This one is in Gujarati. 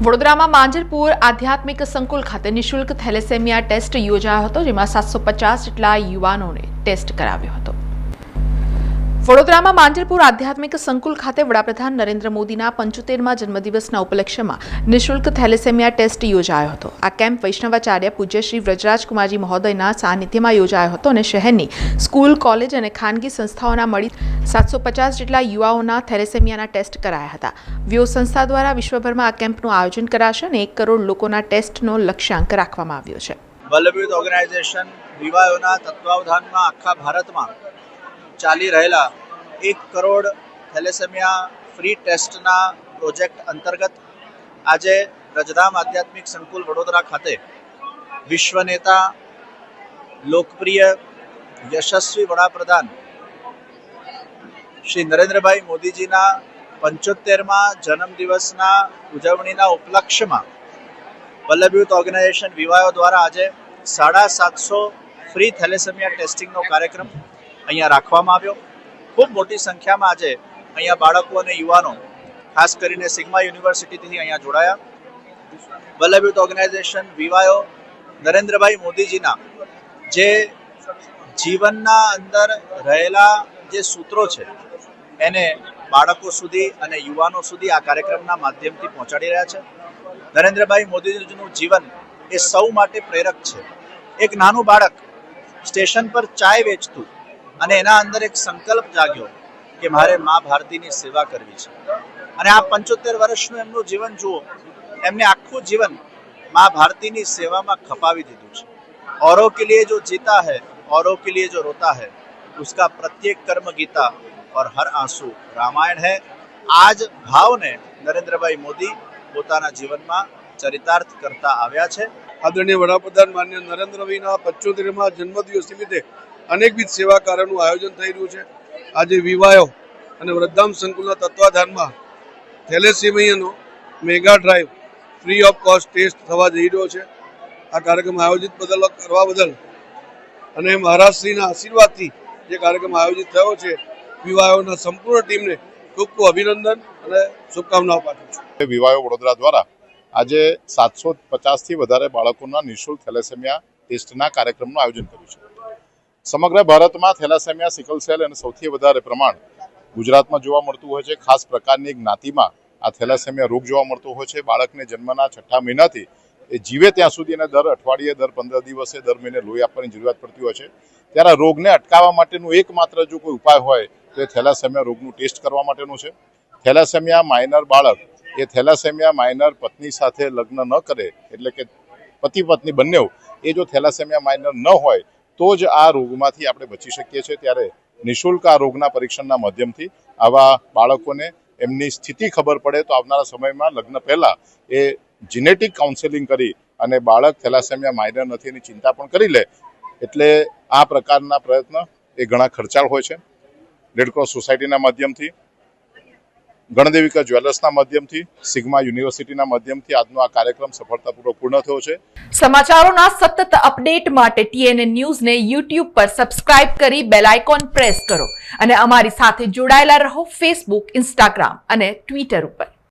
વડોદરામાં માંજરપુર આધ્યાત્મિક સંકુલ ખાતે નિઃશુલ્ક થેલેસેમિયા ટેસ્ટ યોજાયો હતો, જેમાં 750 જેટલા યુવાનોને ટેસ્ટ કરાવ્યો હતો। વડોદરામાં માંજરપુર આધ્યાત્મિક સંકુલ ખાતે વડાપ્રધાન નરેન્દ્ર મોદીના 75મા જન્મદિવસના ઉપલક્ષ્યમાં નિઃશુલ્ક થેલેસેમિયા ટેસ્ટ યોજાયો હતો। આ કેમ્પ વૈષ્ણવાચાર્ય પૂજ્ય શ્રી વ્રજરાજકુમારજી મહોદયના સાનિધ્યમાં યોજાયો હતો અને શહેરની સ્કૂલ, કોલેજ અને ખાનગી સંસ્થાઓના મળી 750 જેટલા યુવાઓના થેલેસેમિયાના ટેસ્ટ કરાયા હતા। વ્યો સંસ્થા દ્વારા વિશ્વભરમાં આ કેમ્પનું આયોજન કરાશે અને 1 કરોડ લોકોના ટેસ્ટનો લક્ષ્યાંક રાખવામાં આવ્યો છે। વલ્લભ ઓર્ગેનાઇઝેશન વિવાયોના તત્વાવધાનમાં આખા ભારતમાં ચાલી રહેલા 1 કરોડ થેલેસેમિયા ફ્રી ટેસ્ટના પ્રોજેક્ટ અંતર્ગત આજે રજધામ આધ્યાત્મિક સંકુલ વડોદરા ખાતે વિશ્વ નેતા, લોકપ્રિય, યશસ્વી વડાપ્રધાન શ્રી નરેન્દ્રભાઈ મોદીજીના 75મા જન્મદિવસના ઉજવણીના ઉપલક્ષ્યમાં વલ્લભ ઓર્ગેનાઇઝેશન વિવાયો દ્વારા આજે 750 ફ્રી થેલેસેમિયા ટેસ્ટિંગનો કાર્યક્રમ અહીંયા રાખવામાં આવ્યો। ખૂબ મોટી સંખ્યામાં આજે અહીંયા બાળકો અને યુવાનો, ખાસ કરીને સિગ્મા યુનિવર્સિટીથી અહીંયા જોડાયા। વલ્લભ ઓર્ગેનાઇઝેશન વિવાયો નરેન્દ્રભાઈ મોદીજીના જે જીવનના અંદર રહેલા જે સૂત્રો છે એને બાળકો સુધી અને યુવાનો સુધી આ કાર્યક્રમના માધ્યમથી પહોંચાડી રહ્યા છે। નરેન્દ્રભાઈ મોદીજીનું જીવન એ સૌ માટે પ્રેરક છે। એક નાનું બાળક સ્ટેશન પર ચાય વેચતું અને એના અંદર એક સંકલ્પ જાગ્યો કે મારે મા ભારતીની સેવા કરવી છે, અને આ 75 વર્ષનું એમનું જીવન જુઓ, એમને આખું જીવન મા ભારતીની સેવામાં ખપાવી દીધું છે। औरों के लिए जो जीता है, औरों के लिए जो रोता है, उसका प्रत्येक कर्म गीता और हर आंसू रामायण है। आज भावने नरेंद्रभाई मोदी પોતાના જીવનમાં ચરિતાર્થ કરતા આવ્યા છે। આદરણીય વડાપ્રધાન માન્ય નરેન્દ્રભાઈના 75મા જન્મદિવસ નિમિત્તે અનેકવિધ સેવા કાર્યોનું આયોજન થઈ રહ્યું છે। આજે વિવાયો અને વૃદ્ધામ સંકુલના તત્વાધાનમાં થેલેસેમિયાનો mega drive free of cost test થવા જઈ રહ્યો છે। આ કાર્યક્રમ આયોજિત કરવા બદલ અને મહારાજશ્રીના આશીર્વાદથી જે કાર્યક્રમ આયોજિત થયો છે, વિવાયોના સંપૂર્ણ ટીમને ખૂબ ખૂબ અભિનંદન અને શુભકામનાઓ પાઠવું છું। વિવાયો વડોદરા દ્વારા આજે 750થી વધારે બાળકોના નિઃશુલ્ક થેલેસેમિયા ટેસ્ટના કાર્યક્રમનું આયોજન કર્યું છે। સમગ્ર ભારતમાં થેલેસેમિયા, સિકલ સેલ અને સૌથી વધારે પ્રમાણ ગુજરાતમાં જોવા મળતું હોય છે। ખાસ પ્રકારની એક જ્ઞાતિમાં આ થેલેસેમિયા રોગ જોવા મળતો હોય છે। બાળકને જન્મના 6ઠા મહિનાથી એ જીવે ત્યાં સુધી એને દર અઠવાડિયે, દર 15 દિવસે, દર મહિને લોહી આપવાની જરૂરિયાત પડતી હોય છે। ત્યારે આ રોગને અટકાવવા માટેનું એકમાત્ર જો કોઈ ઉપાય હોય તો એ થેલેસેમિયા રોગનું ટેસ્ટ કરવા માટેનું છે। થેલેસેમિયા માઇનર બાળક એ થેલેસેમિયા માઇનર પત્ની સાથે લગ્ન ન કરે, એટલે કે પતિ પત્ની બંને એ જો થેલેસેમિયા માઇનર ન હોય તો જ આ રોગમાંથી આપણે બચી શકીએ છીએ। ત્યારે નિઃશુલ્ક આ રોગના પરીક્ષણના માધ્યમથી આવા બાળકોને એમની સ્થિતિ ખબર પડે તો આવનારા સમયમાં લગ્ન પહેલા એ જીનેટિક કાઉન્સેલિંગ કરી અને બાળક થેલેસેમિયા માઇનર નથી એની ચિંતા પણ કરી લે। એટલે આ પ્રકારના પ્રયત્ન એ ઘણા ખર્ચાળ હોય છે। રેડક્રોસ સોસાયટીના માધ્યમથી, ગણદેવિકા જ્વેલર્સના માધ્યમથી, સિગ્મા યુનિવર્સિટીના માધ્યમથી આજનો આ કાર્યક્રમ સફળતાપૂર્વક પૂર્ણ થયો છે। સમાચારોના સતત અપડેટ માટે TNN ન્યૂઝને YouTube પર સબસ્ક્રાઇબ કરી બેલ આઇકોન પ્રેસ કરો અને અમારી સાથે જોડાયેલા રહો Facebook, Instagram અને Twitter ઉપર।